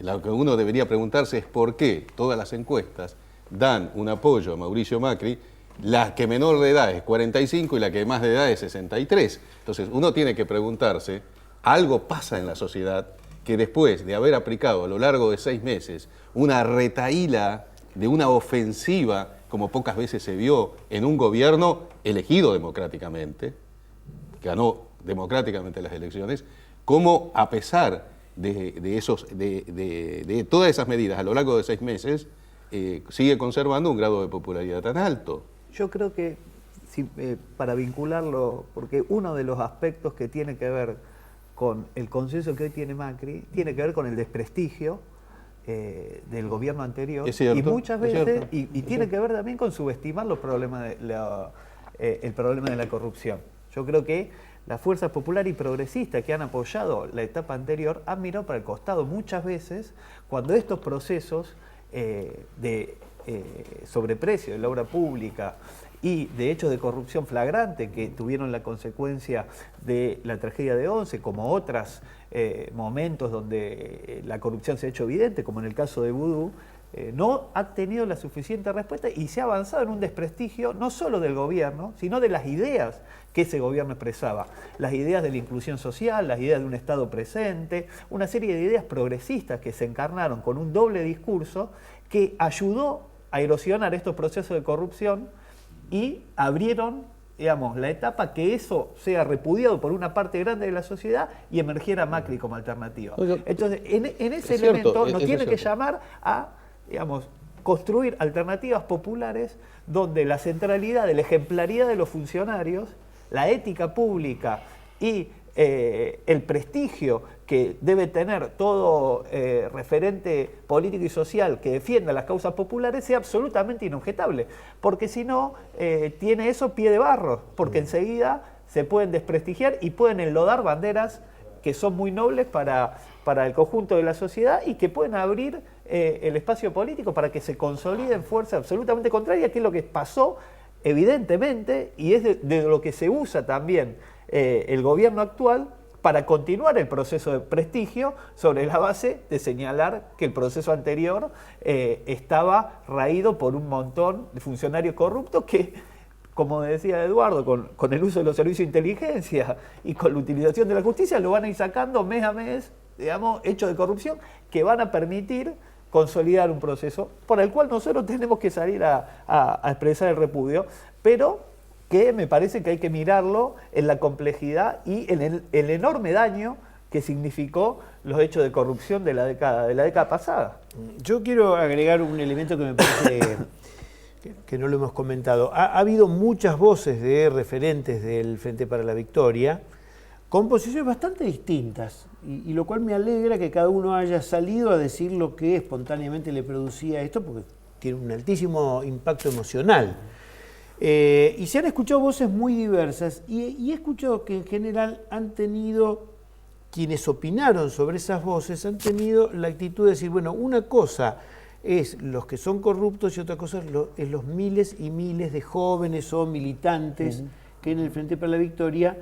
Speaker 6: lo que uno debería preguntarse es por qué todas las encuestas dan un apoyo a Mauricio Macri, la que menor de edad es 45 y la que más de edad es 63. Entonces, uno tiene que preguntarse, algo pasa en la sociedad que después de haber aplicado a lo largo de 6 meses una retahíla de una ofensiva como pocas veces se vio en un gobierno elegido democráticamente, ganó democráticamente las elecciones, como a pesar de todas esas medidas a lo largo de 6 meses, sigue conservando un grado de popularidad tan alto.
Speaker 4: Yo creo que, para vincularlo, porque uno de los aspectos que tiene que ver con el consenso que hoy tiene Macri, tiene que ver con el desprestigio del gobierno anterior.
Speaker 6: Es cierto,
Speaker 4: y muchas veces,
Speaker 6: cierto,
Speaker 4: y tiene que ver también con subestimar los problemas el problema de la corrupción. Yo creo que las fuerzas populares y progresistas que han apoyado la etapa anterior han mirado para el costado muchas veces cuando estos procesos de sobreprecio de la obra pública y de hechos de corrupción flagrante que tuvieron la consecuencia de la tragedia de Once, como otros momentos donde la corrupción se ha hecho evidente, como en el caso de Vudú, no ha tenido la suficiente respuesta y se ha avanzado en un desprestigio no solo del gobierno, sino de las ideas que ese gobierno expresaba. Las ideas de la inclusión social, las ideas de un Estado presente, una serie de ideas progresistas que se encarnaron con un doble discurso que ayudó a erosionar estos procesos de corrupción y abrieron, digamos, la etapa que eso sea repudiado por una parte grande de la sociedad y emergiera Macri como alternativa. Entonces, en ese elemento nos tiene que llamar a, digamos, construir alternativas populares donde la centralidad de la ejemplaridad de los funcionarios, la ética pública y el prestigio que debe tener todo referente político y social que defienda las causas populares sea absolutamente inobjetable, porque si no, tiene eso pie de barro, porque enseguida se pueden desprestigiar y pueden enlodar banderas que son muy nobles para el conjunto de la sociedad y que pueden abrir el espacio político para que se consoliden fuerzas absolutamente contrarias, que es lo que pasó evidentemente, y es de lo que se usa también el gobierno actual para continuar el proceso de prestigio sobre la base de señalar que el proceso anterior estaba raído por un montón de funcionarios corruptos que, como decía Eduardo, con el uso de los servicios de inteligencia y con la utilización de la justicia, lo van a ir sacando mes a mes, digamos, hechos de corrupción que van a permitir consolidar un proceso por el cual nosotros tenemos que salir a expresar el repudio, pero que me parece que hay que mirarlo en la complejidad y en el enorme daño que significó los hechos de corrupción de la década pasada.
Speaker 2: Yo quiero agregar un elemento que me parece que no lo hemos comentado. Ha habido muchas voces de referentes del Frente para la Victoria con posiciones bastante distintas, y lo cual me alegra que cada uno haya salido a decir lo que espontáneamente le producía esto, porque tiene un altísimo impacto emocional. Y se han escuchado voces muy diversas, y he escuchado que en general han tenido, quienes opinaron sobre esas voces, han tenido la actitud de decir, bueno, una cosa es los que son corruptos y otra cosa es los miles y miles de jóvenes o militantes que en el Frente para la Victoria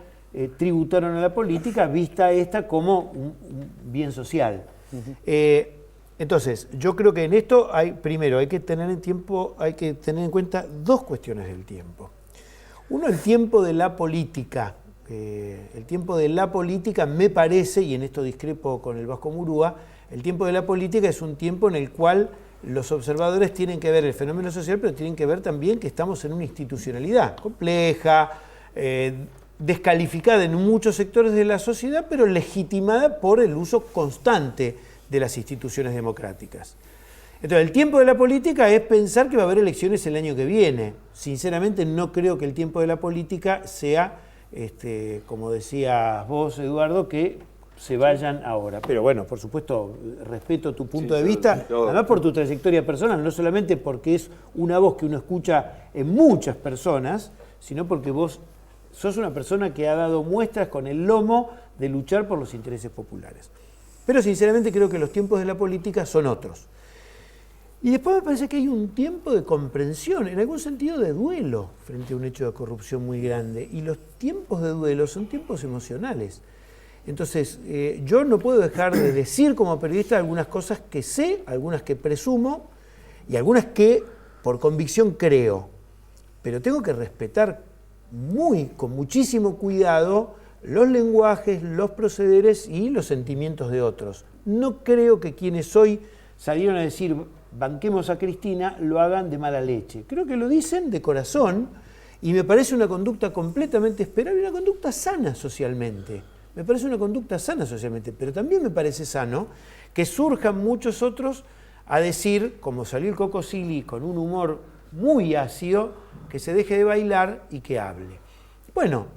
Speaker 2: tributaron a la política, vista esta como un bien social. Entonces, yo creo que en esto primero hay que tener en cuenta dos cuestiones del tiempo. Uno, el tiempo de la política. El tiempo de la política me parece, y en esto discrepo con el Vasco Murúa, el tiempo de la política es un tiempo en el cual los observadores tienen que ver el fenómeno social, pero tienen que ver también que estamos en una institucionalidad compleja, descalificada en muchos sectores de la sociedad, pero legitimada por el uso constante de las instituciones democráticas. Entonces, el tiempo de la política es pensar que va a haber elecciones el año que viene. Sinceramente, no creo que el tiempo de la política sea, como decías vos, Eduardo, que se vayan ahora. Pero bueno, por supuesto, respeto tu punto de vista, además por tu trayectoria personal, no solamente porque es una voz que uno escucha en muchas personas, sino porque vos sos una persona que ha dado muestras con el lomo de luchar por los intereses populares. Pero sinceramente creo que los tiempos de la política son otros. Y después me parece que hay un tiempo de comprensión, en algún sentido de duelo, frente a un hecho de corrupción muy grande. Y los tiempos de duelo son tiempos emocionales. Entonces, yo no puedo dejar de decir como periodista algunas cosas que sé, algunas que presumo y algunas que por convicción creo. Pero tengo que respetar con muchísimo cuidado los lenguajes, los procederes y los sentimientos de otros. No creo que quienes hoy salieron a decir banquemos a Cristina lo hagan de mala leche. Creo que lo dicen de corazón y me parece una conducta completamente esperable, una conducta sana socialmente. Me parece una conducta sana socialmente, pero también me parece sano que surjan muchos otros a decir, como salió el Coco Silly con un humor muy ácido, que se deje de bailar y que hable. Bueno,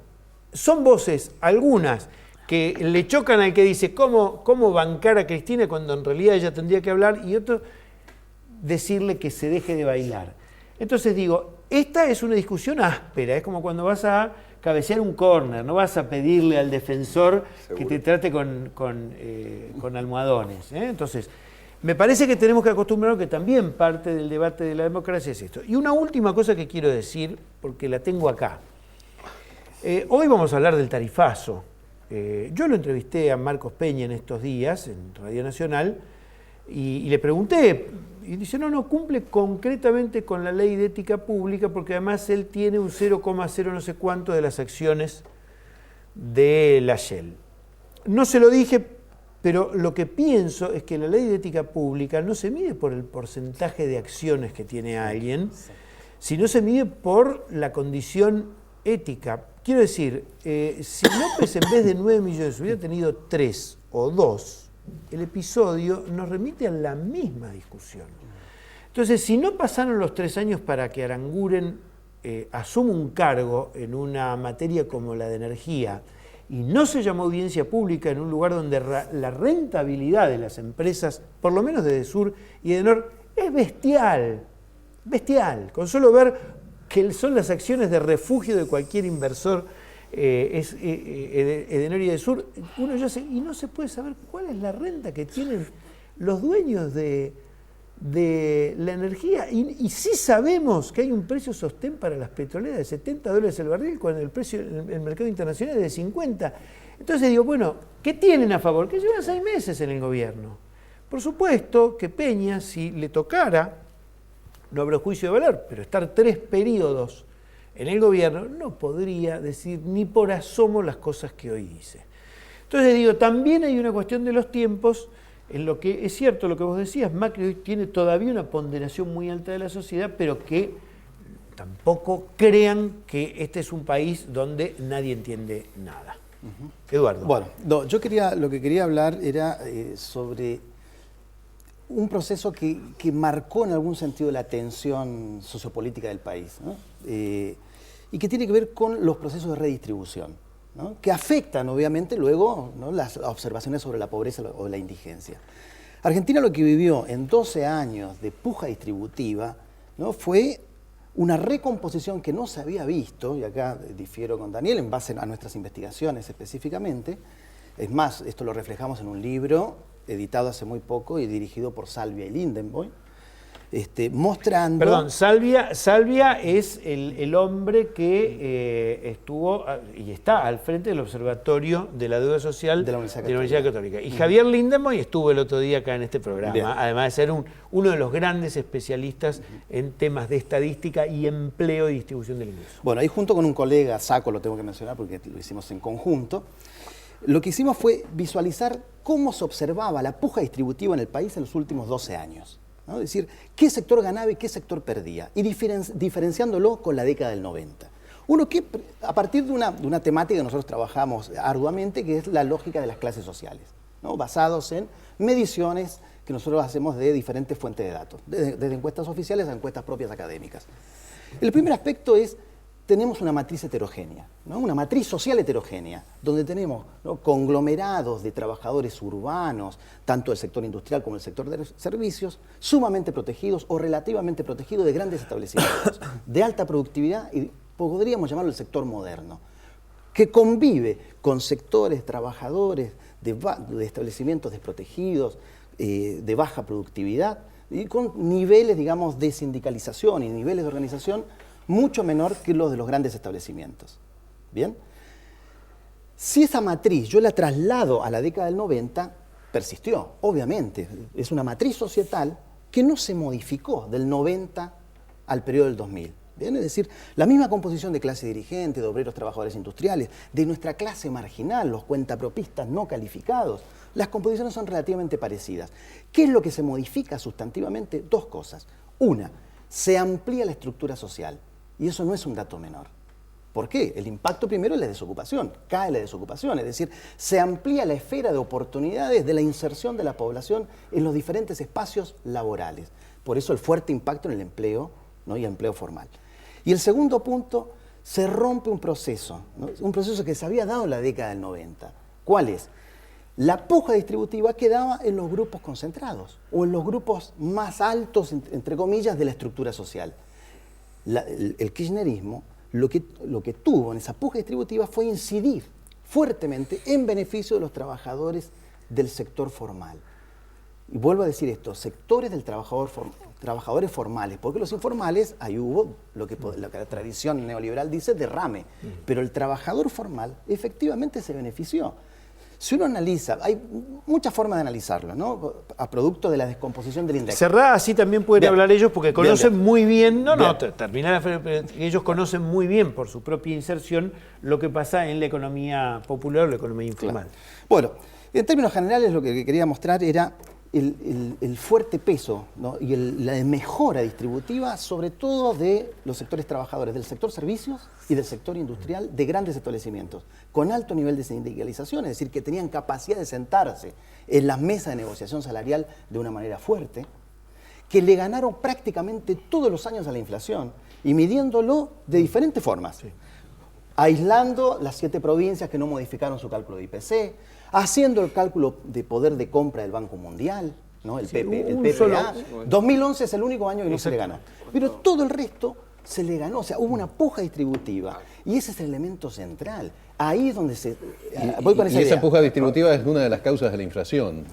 Speaker 2: son voces, algunas, que le chocan al que dice cómo bancar a Cristina cuando en realidad ella tendría que hablar, y otro decirle que se deje de bailar. Entonces digo, esta es una discusión áspera, es como cuando vas a cabecear un córner, no vas a pedirle al defensor que te trate con almohadones. Entonces, Me parece que tenemos que acostumbrarnos que también parte del debate de la democracia es esto. Y una última cosa que quiero decir, porque la tengo acá. Hoy vamos a hablar del tarifazo. Yo lo entrevisté a Marcos Peña en estos días, en Radio Nacional, y le pregunté, y dice, no cumple concretamente con la ley de ética pública, porque además él tiene un 0,0 no sé cuánto de las acciones de la Shell. No se lo dije, pero lo que pienso es que la ley de ética pública no se mide por el porcentaje de acciones que tiene alguien, sino se mide por la condición ética. Quiero decir, si López en vez de 9 millones hubiera tenido 3 o 2, el episodio nos remite a la misma discusión. Entonces, si no pasaron los 3 años para que Aranguren asuma un cargo en una materia como la de energía, y no se llamó audiencia pública en un lugar donde la rentabilidad de las empresas, por lo menos de Edesur y Edenor, es bestial, bestial. Con solo ver que son las acciones de refugio de cualquier inversor, Edenor y Edesur, uno ya y no se puede saber cuál es la renta que tienen los dueños de la energía. Y sí sabemos que hay un precio sostén para las petroleras de $70 el barril, cuando el precio en el mercado internacional es de 50. Entonces digo, bueno, ¿qué tienen a favor? Que llevan 6 meses en el gobierno. Por supuesto que Peña, si le tocara, no habrá juicio de valor, pero estar 3 periodos en el gobierno no podría decir ni por asomo las cosas que hoy dice. Entonces digo, también hay una cuestión de los tiempos, en lo que es cierto lo que vos decías, Macri hoy tiene todavía una ponderación muy alta de la sociedad, pero que tampoco crean que este es un país donde nadie entiende nada. Eduardo.
Speaker 5: Bueno, no, lo que quería hablar era sobre un proceso que marcó en algún sentido la tensión sociopolítica del país, ¿no? Y que tiene que ver con los procesos de redistribución, ¿no? Que afectan obviamente luego, ¿no?, las observaciones sobre la pobreza o la indigencia. Argentina lo que vivió en 12 años de puja distributiva, ¿no?, fue una recomposición que no se había visto, y acá difiero con Daniel en base a nuestras investigaciones específicamente. Es más, esto lo reflejamos en un libro editado hace muy poco y dirigido por Salvia y Lindenboy, mostrando...
Speaker 2: Perdón, Salvia es el hombre que estuvo y está al frente del Observatorio de la Deuda Social de la Universidad Católica. Y Javier Lindenboy estuvo el otro día acá en este programa, bien, además de ser uno de los grandes especialistas en temas de estadística y empleo y distribución del ingreso.
Speaker 5: Bueno, ahí junto con un colega, Saco, lo tengo que mencionar porque lo hicimos en conjunto, lo que hicimos fue visualizar cómo se observaba la puja distributiva en el país en los últimos 12 años. ¿No? Es decir, qué sector ganaba y qué sector perdía, y diferenciándolo con la década del 90. A partir de una temática que nosotros trabajamos arduamente, que es la lógica de las clases sociales, ¿no?, basados en mediciones que nosotros hacemos de diferentes fuentes de datos, desde encuestas oficiales a encuestas propias académicas. El primer aspecto es, tenemos una matriz heterogénea, ¿no?, una matriz social heterogénea, donde tenemos, ¿no?, conglomerados de trabajadores urbanos, tanto del sector industrial como del sector de los servicios, sumamente protegidos o relativamente protegidos de grandes establecimientos, de alta productividad, y podríamos llamarlo el sector moderno, que convive con sectores trabajadores de establecimientos desprotegidos, de baja productividad, y con niveles, digamos, de sindicalización y niveles de organización mucho menor que los de los grandes establecimientos. ¿Bien? Si esa matriz yo la traslado a la década del 90, persistió, obviamente. Es una matriz societal que no se modificó del 90 al periodo del 2000. ¿Bien? Es decir, la misma composición de clase dirigente, de obreros trabajadores industriales, de nuestra clase marginal, los cuentapropistas no calificados, las composiciones son relativamente parecidas. ¿Qué es lo que se modifica sustantivamente? 2 cosas. Una, se amplía la estructura social. Y eso no es un dato menor. ¿Por qué? El impacto primero es la desocupación, cae la desocupación, es decir, se amplía la esfera de oportunidades de la inserción de la población en los diferentes espacios laborales. Por eso el fuerte impacto en el empleo, ¿no?, y el empleo formal. Y el segundo punto, se rompe un proceso, ¿no?, un proceso que se había dado en la década del 90. ¿Cuál es? La puja distributiva quedaba en los grupos concentrados o en los grupos más altos, entre comillas, de la estructura social. El kirchnerismo lo que tuvo en esa puja distributiva fue incidir fuertemente en beneficio de los trabajadores del sector formal. y vuelvo a decir esto, sectores del trabajadores formales, porque los informales, ahí hubo lo que la tradición neoliberal dice, derrame, pero el trabajador formal efectivamente se benefició. Si uno analiza, hay muchas formas de analizarlo, ¿no? A producto de la descomposición del índice.
Speaker 2: Cerrá, así también pueden
Speaker 5: Bien.
Speaker 2: hablar ellos porque conocen
Speaker 5: Bien.
Speaker 2: muy bien,
Speaker 5: Bien.
Speaker 2: terminar la feria, ellos conocen muy bien por su propia inserción lo que pasa en la economía popular o la economía informal.
Speaker 5: Claro. Bueno, en términos generales lo que quería mostrar era el fuerte peso, ¿no? Y la mejora distributiva, sobre todo de los sectores trabajadores, del sector servicios y del sector industrial de grandes establecimientos, con alto nivel de sindicalización, es decir, que tenían capacidad de sentarse en las mesas de negociación salarial de una manera fuerte, que le ganaron prácticamente todos los años a la inflación y midiéndolo de diferentes formas. Sí. Aislando las 7 provincias que no modificaron su cálculo de IPC, haciendo el cálculo de poder de compra del Banco Mundial, ¿no? el PPA. 2011 es el único año que no se le ganó. Pero todo el resto se le ganó, o sea, hubo una puja distributiva. Y ese es el elemento central. Ahí es donde se... voy con esa idea.
Speaker 6: Esa puja distributiva es una de las causas de la inflación,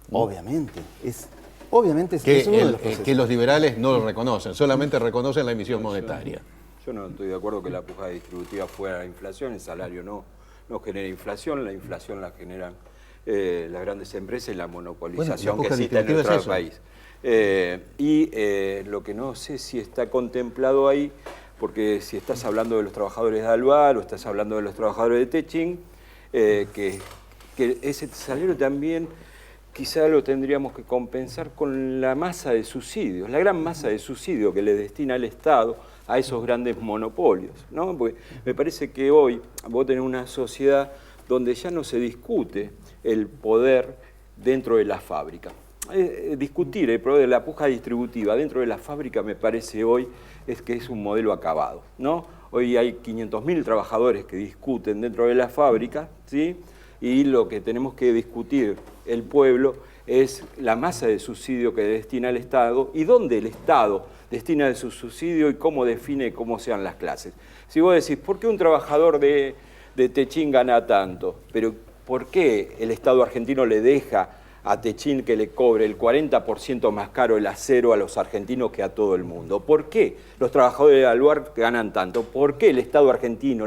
Speaker 6: ¿no?
Speaker 5: Obviamente. Es uno de los procesos.
Speaker 6: Que los liberales no lo reconocen, solamente reconocen la emisión monetaria.
Speaker 3: Yo no estoy de acuerdo que la puja distributiva fuera la inflación, el salario no genera inflación, la inflación la generan las grandes empresas y la monopolización que existe en nuestro país. Lo que no sé si está contemplado ahí, porque si estás hablando de los trabajadores de Alvar o estás hablando de los trabajadores de Techín, que ese salario también quizá lo tendríamos que compensar con la masa de subsidios, la gran masa de subsidios que le destina el Estado a esos grandes monopolios, ¿no? Porque me parece que hoy vos tenés una sociedad donde ya no se discute el poder dentro de la fábrica. Discutir el poder de la puja distributiva dentro de la fábrica me parece hoy que es un modelo acabado, ¿no? Hoy hay 500.000 trabajadores que discuten dentro de la fábrica, ¿sí? Y lo que tenemos que discutir el pueblo es la masa de subsidio que destina el Estado y dónde el Estado destina su subsidio y cómo define cómo sean las clases. Si vos decís, ¿por qué un trabajador de Techín gana tanto? Pero ¿por qué el Estado argentino le deja a Techín que le cobre el 40% más caro el acero a los argentinos que a todo el mundo? ¿Por qué los trabajadores de Alvar ganan tanto? ¿Por qué el Estado argentino,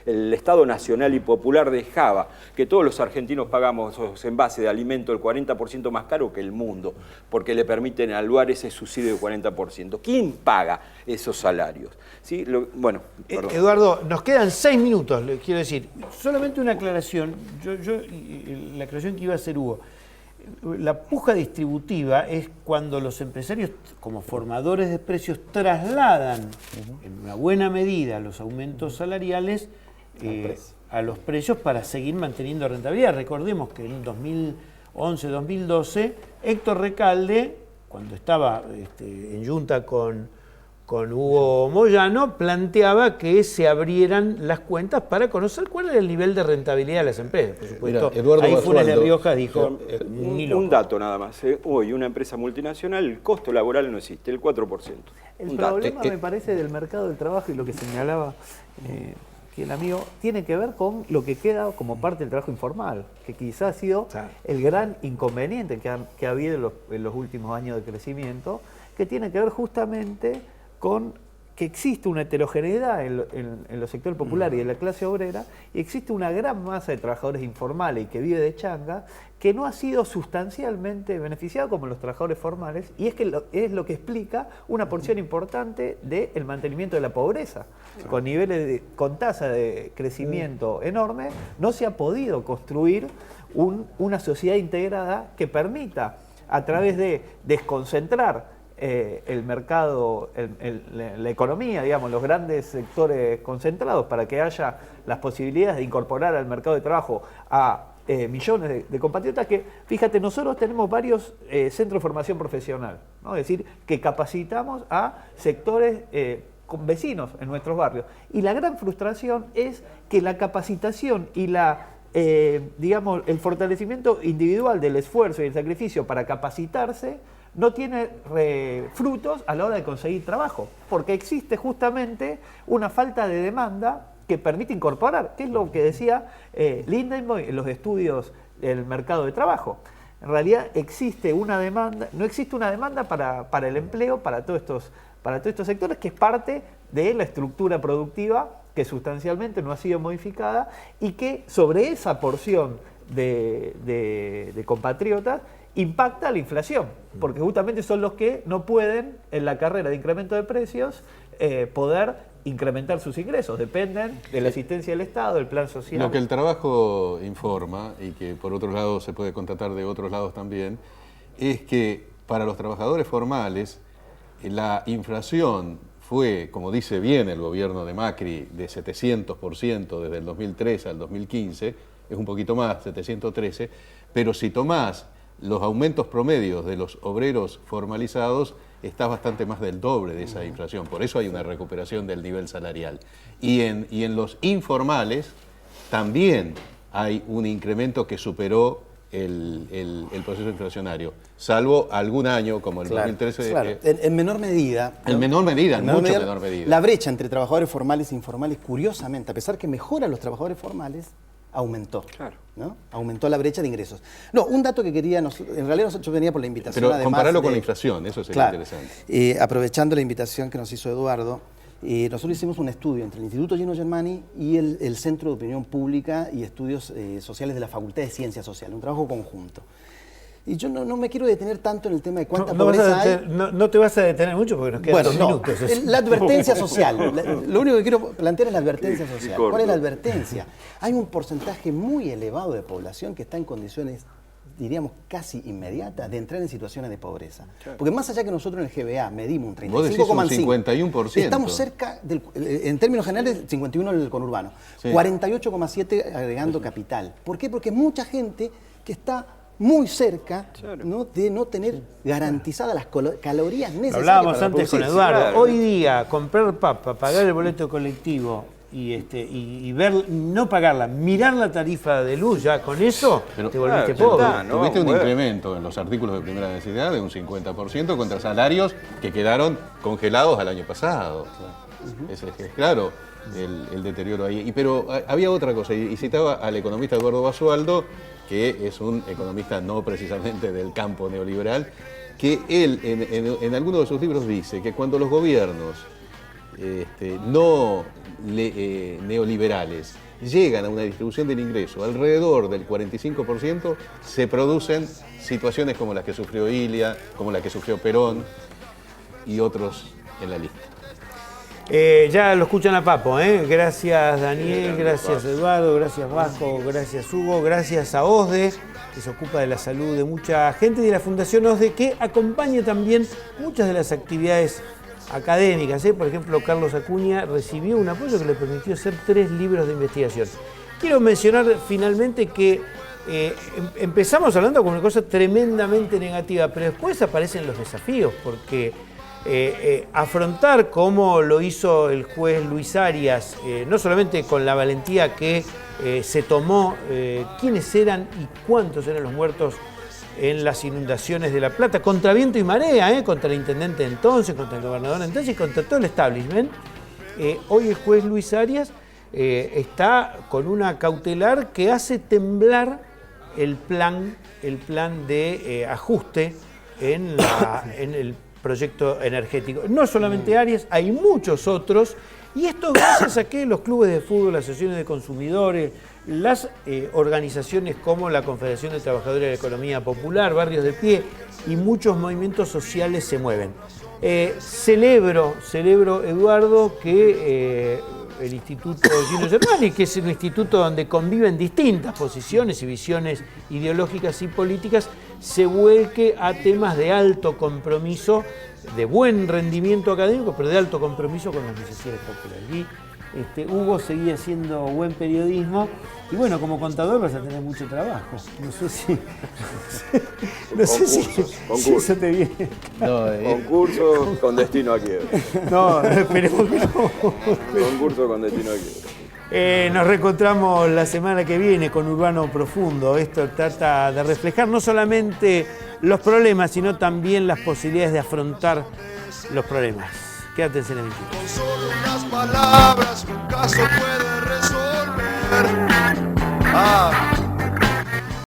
Speaker 3: el Estado nacional y popular dejaba que todos los argentinos pagamos esos envases de alimento el 40% más caro que el mundo? Porque le permiten a Alvar ese subsidio del 40%. ¿Quién paga esos salarios? ¿Sí? Bueno, perdón.
Speaker 2: Eduardo, nos quedan 6 minutos, le quiero decir. Solamente una aclaración. La aclaración que iba a hacer Hugo. La puja distributiva es cuando los empresarios, como formadores de precios, trasladan en una buena medida los aumentos salariales a los precios para seguir manteniendo rentabilidad. Recordemos que en 2011-2012, Héctor Recalde, cuando estaba en junta con Hugo Moyano, planteaba que se abrieran las cuentas para conocer cuál era el nivel de rentabilidad de las empresas. Por supuesto,
Speaker 6: mira, Eduardo
Speaker 2: ahí Funes de
Speaker 6: Basualdo
Speaker 2: Rioja dijo,
Speaker 3: un dato nada más. Hoy una empresa multinacional, el costo laboral no existe, el 4%.
Speaker 4: El problema me parece del mercado del trabajo y lo que señalaba que el amigo tiene que ver con lo que queda como parte del trabajo informal, que quizás ha sido el gran inconveniente que ha habido en los últimos años de crecimiento, que tiene que ver justamente con que existe una heterogeneidad en los sectores populares y en la clase obrera, y existe una gran masa de trabajadores informales y que vive de changa, que no ha sido sustancialmente beneficiado como los trabajadores formales, y es lo que explica una porción importante del mantenimiento de la pobreza. Con niveles con tasa de crecimiento enorme, no se ha podido construir una sociedad integrada que permita, a través de desconcentrar el mercado, la economía, digamos, los grandes sectores concentrados, para que haya las posibilidades de incorporar al mercado de trabajo a millones de compatriotas que, fíjate, nosotros tenemos varios centros de formación profesional, ¿no? Es decir, que capacitamos a sectores con vecinos en nuestros barrios. Y la gran frustración es que la capacitación y digamos, el fortalecimiento individual del esfuerzo y el sacrificio para capacitarse no tiene frutos a la hora de conseguir trabajo, porque existe justamente una falta de demanda que permite incorporar, que es lo que decía Lindenboy en los estudios del mercado de trabajo. en realidad existe una demanda, no existe una demanda para el empleo, para todos estos sectores, que es parte de la estructura productiva que sustancialmente no ha sido modificada y que sobre esa porción de compatriotas impacta la inflación, porque justamente son los que no pueden, en la carrera de incremento de precios, poder incrementar sus ingresos, dependen de la asistencia del Estado, del plan social.
Speaker 6: Lo que el trabajo informa, y que por otro lado se puede constatar de otros lados también, es que para los trabajadores formales la inflación fue, como dice bien el gobierno de Macri, de 700% desde el 2013 al 2015, es un poquito más, 713, pero si tomás los aumentos promedios de los obreros formalizados, está bastante más del doble de esa inflación. Por eso hay una recuperación del nivel salarial. Y en los informales también hay un incremento que superó el proceso inflacionario, salvo algún año como el 2013.
Speaker 5: Claro. En menor medida.
Speaker 6: En menor medida, menor medida.
Speaker 5: La brecha entre trabajadores formales e informales, curiosamente, a pesar que mejoran los trabajadores formales, aumentó.
Speaker 3: Claro.
Speaker 5: ¿No? Aumentó la brecha de ingresos. No, un dato que quería, en realidad yo venía por la invitación.
Speaker 6: Pero
Speaker 5: además
Speaker 6: compararlo con la inflación, eso sería interesante.
Speaker 5: Aprovechando la invitación que nos hizo Eduardo, nosotros hicimos un estudio entre el Instituto Gino Germani y el Centro de Opinión Pública y Estudios Sociales de la Facultad de Ciencias Sociales, un trabajo conjunto. Y yo no me quiero detener tanto en el tema de cuánta pobreza hay.
Speaker 2: No te vas a detener mucho porque nos quedan 2 minutos.
Speaker 5: La advertencia social. Lo único que quiero plantear es la advertencia social. ¿Cuál es la advertencia? Hay un porcentaje muy elevado de población que está en condiciones, diríamos, casi inmediatas de entrar en situaciones de pobreza. Porque más allá que nosotros en el GBA medimos un 35,5%.
Speaker 6: 51%.
Speaker 5: Estamos cerca, en términos generales, 51% en el conurbano. Sí. 48,7% agregando capital. ¿Por qué? Porque mucha gente que está muy cerca, ¿no?, de no tener garantizadas las calorías necesarias.
Speaker 2: Hablábamos antes con Eduardo. Claro. Hoy día, comprar papa, pagar el boleto colectivo y ver, no pagarla, mirar la tarifa de luz, ya con eso te volviste pobre.
Speaker 6: Tuviste un incremento en los artículos de primera necesidad de un 50% contra salarios que quedaron congelados al año pasado. Es claro el deterioro ahí. Pero había otra cosa, y citaba al economista Eduardo Basualdo, que es un economista no precisamente del campo neoliberal, que él en alguno de sus libros dice que cuando los gobiernos neoliberales llegan a una distribución del ingreso alrededor del 45%, se producen situaciones como las que sufrió Ilia, como las que sufrió Perón y otros en la lista.
Speaker 2: Ya lo escuchan a Papo, Gracias Daniel, gracias Eduardo, gracias Vasco, gracias Hugo, gracias a OSDE, que se ocupa de la salud de mucha gente, y de la Fundación OSDE, que acompaña también muchas de las actividades académicas. Por ejemplo, Carlos Acuña recibió un apoyo que le permitió hacer 3 libros de investigación. Quiero mencionar finalmente que empezamos hablando con una cosa tremendamente negativa, pero después aparecen los desafíos, porque afrontar, como lo hizo el juez Luis Arias, no solamente con la valentía que se tomó, quiénes eran y cuántos eran los muertos en las inundaciones de La Plata, contra viento y marea, contra el intendente entonces, contra el gobernador entonces y contra todo el establishment. Hoy el juez Luis Arias está con una cautelar que hace temblar el plan de ajuste en el proyecto energético. No solamente Arias, hay muchos otros, y esto gracias a que los clubes de fútbol, las asociaciones de consumidores, las organizaciones como la Confederación de Trabajadores de la Economía Popular, Barrios de Pie y muchos movimientos sociales se mueven. Celebro, Eduardo, que el Instituto Gino Germani, que es un instituto donde conviven distintas posiciones y visiones ideológicas y políticas, se vuelque a temas de alto compromiso, de buen rendimiento académico, pero de alto compromiso con las necesidades populares. Y Hugo seguía haciendo buen periodismo, y bueno, como contador vas a tener mucho trabajo. No sé si eso te viene.
Speaker 3: Concurso con destino a quiebra.
Speaker 2: No, esperemos que no.
Speaker 3: Concurso con destino a quiebra.
Speaker 2: Nos reencontramos la semana que viene con Urbano Profundo. Esto trata de reflejar no solamente los problemas, sino también las posibilidades de afrontar los problemas. Quédate en el 21.
Speaker 1: Con solo unas palabras, un caso puede